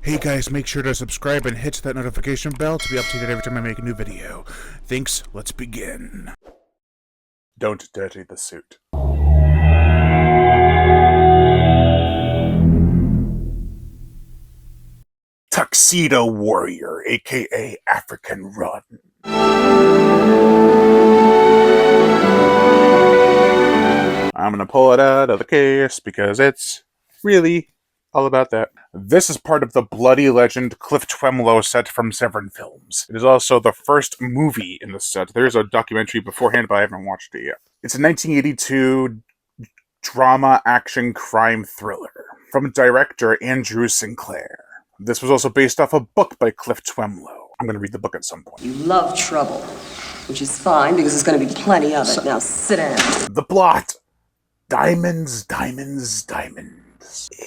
Hey guys, make sure to subscribe and hit that notification bell to be updated every time I make a new video. Thanks, let's begin. Don't dirty the suit. Tuxedo Warrior, aka African Run. I'm gonna pull it out of the case because it's really all about that. This is part of the bloody legend Cliff Twemlow set from Severin Films. It is also the first movie in the set. There's a documentary beforehand, but I haven't watched it yet. It's a 1982 drama, action, crime thriller from director Andrew Sinclair. This was also based off a book by Cliff Twemlow. I'm going to read the book at some point. You love trouble, which is fine because there's going to be plenty of it. Now sit down. The plot. Diamonds, diamonds, diamonds.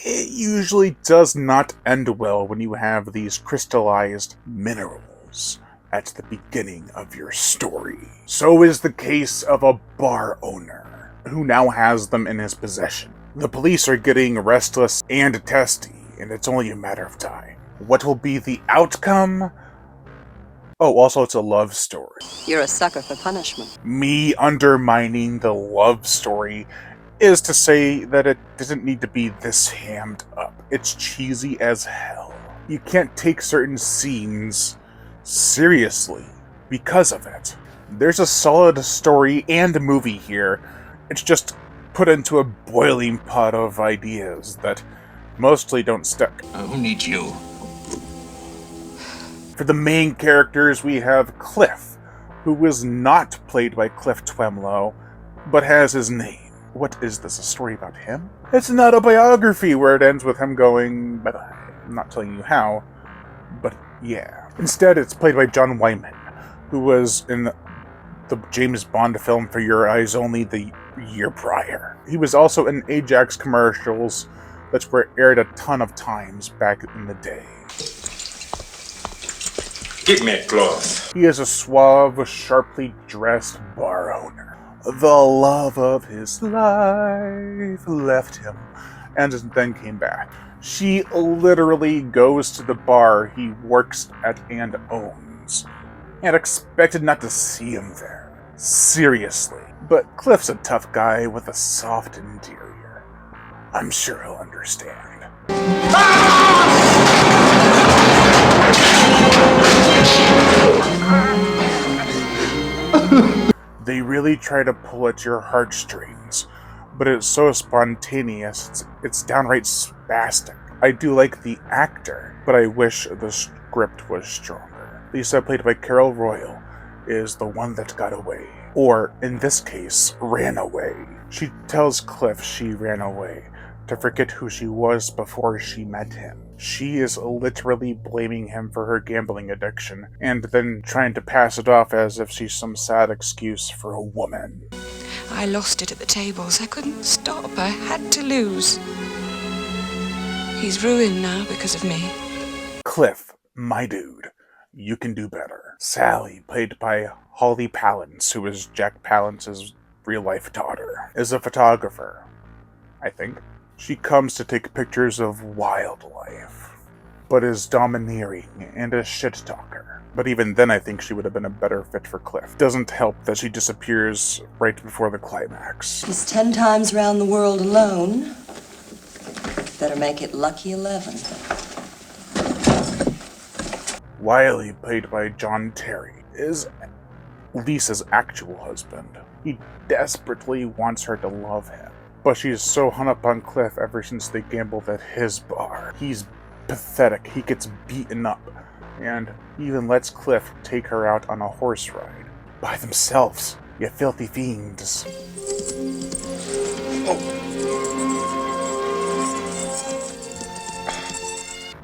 It usually does not end well when you have these crystallized minerals at the beginning of your story. So is the case of a bar owner who now has them in his possession. The police are getting restless and testy, and it's only a matter of time. What will be the outcome? Oh, also it's a love story. You're a sucker for punishment. Me undermining the love story is to say that it doesn't need to be this hammed up. It's cheesy as hell. You can't take certain scenes seriously because of it. There's a solid story and movie here. It's just put into a boiling pot of ideas that mostly don't stick. Who needs you? For the main characters, we have Cliff, who is not played by Cliff Twemlow, but has his name. What is this, a story about him? It's not a biography where it ends with him going bye-bye. I'm not telling you how, but yeah. Instead, it's played by John Wyman, who was in the James Bond film For Your Eyes Only the year prior. He was also in Ajax commercials that were aired a ton of times back in the day. Give me a cloth. He is a suave, sharply dressed bar owner. The love of his life left him, and then came back. She literally goes to the bar he works at and owns, and expected not to see him there. Seriously. But Cliff's a tough guy with a soft interior. I'm sure he'll understand. They really try to pull at your heartstrings, but it's so spontaneous, it's downright spastic. I do like the actor, but I wish the script was stronger. Lisa, played by Carol Royal, is the one that got away. Or, in this case, ran away. She tells Cliff she ran away, to forget who she was before she met him. She is literally blaming him for her gambling addiction, and then trying to pass it off as if she's some sad excuse for a woman. I lost it at the tables. I couldn't stop. I had to lose. He's ruined now because of me. Cliff, my dude, you can do better. Sally, played by Holly Palance, who is Jack Palance's real-life daughter, is a photographer, I think. She comes to take pictures of wildlife, but is domineering and a shit-talker. But even then I think she would have been a better fit for Cliff. Doesn't help that she disappears right before the climax. He's 10 times round the world alone. Better make it lucky 11. Wiley, played by John Terry, is Lisa's actual husband. He desperately wants her to love him. But she's so hung up on Cliff ever since they gambled at his bar. He's pathetic. He gets beaten up, and even lets Cliff take her out on a horse ride. By themselves, you filthy fiends.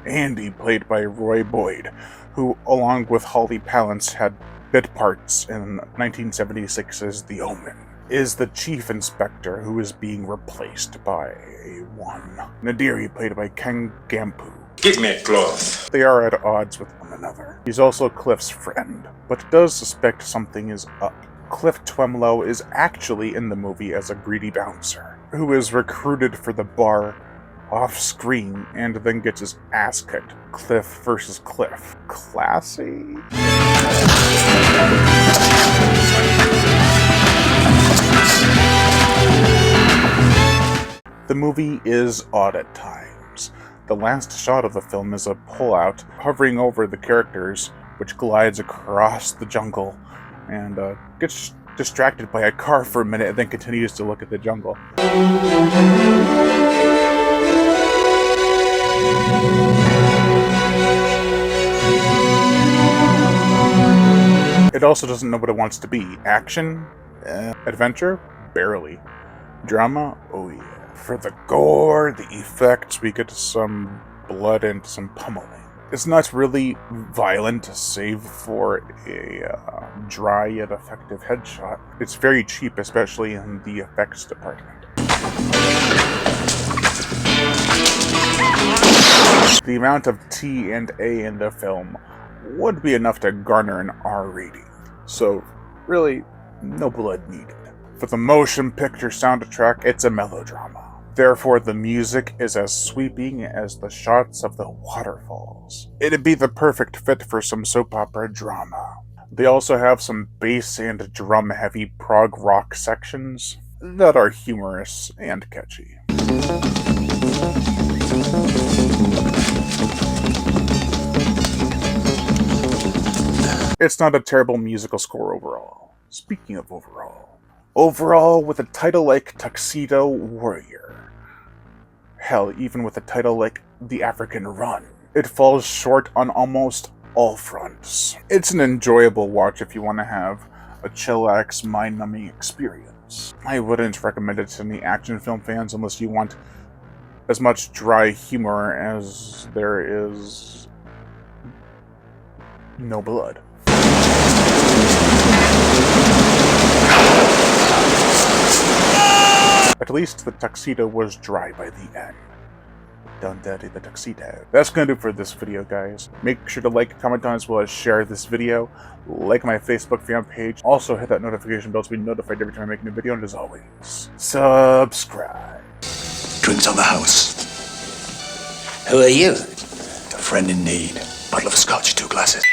Andy, played by Roy Boyd, who, along with Holly Palance, had bit parts in 1976's The Omen, is the chief inspector who is being replaced by one. Nadiri, played by Ken Gampu. Give me a cloth. They are at odds with one another. He's also Cliff's friend, but does suspect something is up. Cliff Twemlow is actually in the movie as a greedy bouncer, who is recruited for the bar off screen and then gets his ass kicked. Cliff versus Cliff. Classy? The movie is odd at times. The last shot of the film is a pullout hovering over the characters, which glides across the jungle and gets distracted by a car for a minute and then continues to look at the jungle. It also doesn't know what it wants to be. Action? Adventure? Barely. Drama? Oh yeah. For the gore, the effects, we get some blood and some pummeling. It's not really violent, save for a dry yet effective headshot. It's very cheap, especially in the effects department. The amount of T and A in the film would be enough to garner an R rating. So, really, no blood needed. For the motion picture soundtrack, it's a melodrama. Therefore, the music is as sweeping as the shots of the waterfalls. It'd be the perfect fit for some soap opera drama. They also have some bass and drum-heavy prog rock sections that are humorous and catchy. It's not a terrible musical score overall. Speaking of overall, with a title like Tuxedo Warrior, hell, even with a title like The African Run, it falls short on almost all fronts. It's an enjoyable watch if you want to have a chillax, mind-numbing experience. I wouldn't recommend it to any action film fans unless you want as much dry humor as there is no blood. At least the tuxedo was dry by the end. Don't dirty the tuxedo. That's gonna do for this video, guys. Make sure to like, comment on, as well as share this video. Like my Facebook fan page. Also hit that notification bell to be notified every time I make a new video. And as always, subscribe. Drinks on the house. Who are you? A friend in need. Bottle of scotch, 2 glasses.